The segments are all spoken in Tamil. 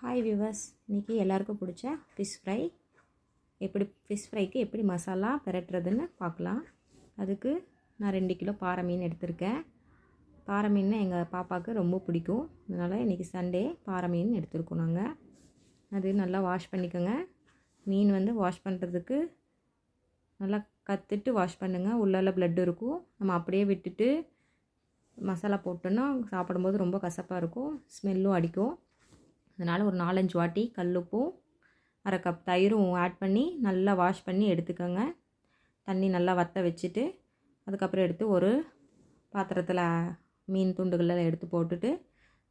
ஹாய் வியூவர்ஸ், இன்றைக்கி எல்லாருக்கும் பிடிச்ச ஃபிஷ் ஃப்ரைக்கு எப்படி மசாலா பெரட்டுறதுன்னு பார்க்கலாம். அதுக்கு நான் 2 கிலோ பாறை மீன் எடுத்திருக்கேன். பாறை மீன் எங்கள் பாப்பாவுக்கு ரொம்ப பிடிக்கும். அதனால் இன்றைக்கி சண்டே பாறை மீன் எடுத்துருக்கோம் நாங்கள். அது நல்லா வாஷ் பண்ணிக்கோங்க. மீன் வாஷ் பண்ணுறதுக்கு நல்லா கற்றுட்டு வாஷ் பண்ணுங்கள். உள்ளெல்லாம் ப்ளட் இருக்கும். நம்ம அப்படியே விட்டுட்டு மசாலா போட்டோன்னா சாப்பிடும்போது ரொம்ப கசப்பாக இருக்கும், ஸ்மெல்லும் அடிக்கும். அதனால் ஒரு 4-5 வாட்டி கல்லுப்பும் 1/2 கப் தயிரும் ஆட் பண்ணி நல்லா வாஷ் பண்ணி எடுத்துக்கோங்க. தண்ணி நல்லா வற்ற வச்சுட்டு அதுக்கப்புறம் எடுத்து ஒரு பாத்திரத்தில் மீன் துண்டுகளெல்லாம் எடுத்து போட்டுட்டு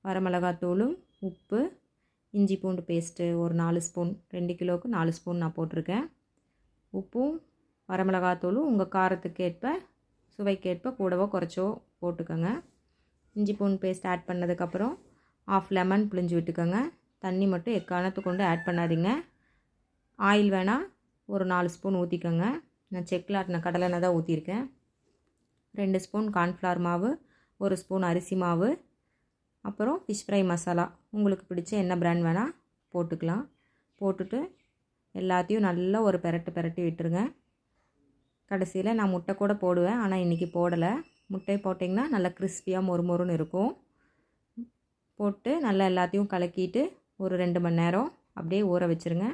வரமிளகாத்தூளும் உப்பு, இஞ்சி பூண்டு பேஸ்ட்டு ஒரு 4 ஸ்பூன், 2 கிலோவுக்கு 4 ஸ்பூன் நான் போட்டிருக்கேன். உப்பும் வரமிளகாத்தூளும் உங்கள் காரத்துக்கேற்ப சுவைக்கேற்ப கூடவோ குறைச்சோ போட்டுக்கோங்க. இஞ்சி பூண்டு பேஸ்ட் ஆட் பண்ணதுக்கப்புறம் 1/2 லெமன் புழிஞ்சு விட்டுக்கோங்க. தண்ணி மட்டும் எக்காரணத்து கொண்டு ஆட் பண்ணாதீங்க. ஆயில் வேணால் ஒரு 4 ஸ்பூன் ஊற்றிக்கோங்க. நான் செக்கில் ஆட்டின கடலெண்ணெய் தான் ஊற்றிருக்கேன். 2 ஸ்பூன் கார்ன்ஃப்ளவர் மாவு, 1 ஸ்பூன் அரிசி மாவு, அப்புறம் ஃபிஷ் ஃப்ரை மசாலா உங்களுக்கு பிடிச்ச என்ன பிராண்ட் வேணால் போட்டுக்கலாம். போட்டுட்டு எல்லாத்தையும் நல்லா ஒரு பெரட்டி விட்டுருங்க. கடைசியில் நான் முட்டை கூட போடுவேன், ஆனால் இன்றைக்கி போடலை. முட்டை போட்டிங்கன்னா நல்லா கிறிஸ்பியாக மொறுமொறுன்னு இருக்கும். போட்டு நல்லா எல்லாத்தையும் கலக்கிட்டு ஒரு 2 மணி நேரம் அப்படியே ஊற வச்சுருங்க.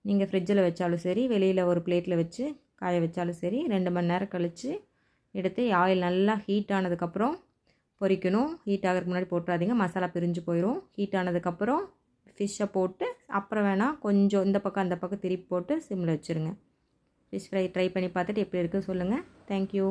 நீங்கள் ஃப்ரிட்ஜில் வச்சாலும் சரி, வெளியில் ஒரு பிளேட்டில் வச்சு காய வச்சாலும் சரி, 2 மணி நேரம் கழித்து எடுத்து ஆயில் நல்லா ஹீட் ஆனதுக்கப்புறம் பொரிக்கணும். ஹீட் ஆகிறதுக்கு முன்னாடி போட்டுறாதீங்க, மசாலா பிரிஞ்சு போயிடும். ஹீட் ஆனதுக்கப்புறம் ஃபிஷ்ஷை போட்டு அப்புறம் வேணால் கொஞ்சம் இந்த பக்கம் அந்த பக்கம் திருப்பி போட்டு சிம்மில் வச்சுருங்க. ஃபிஷ் ஃப்ரை ட்ரை பண்ணி பார்த்துட்டு எப்படி இருக்குன்னு சொல்லுங்கள். தேங்க்யூ.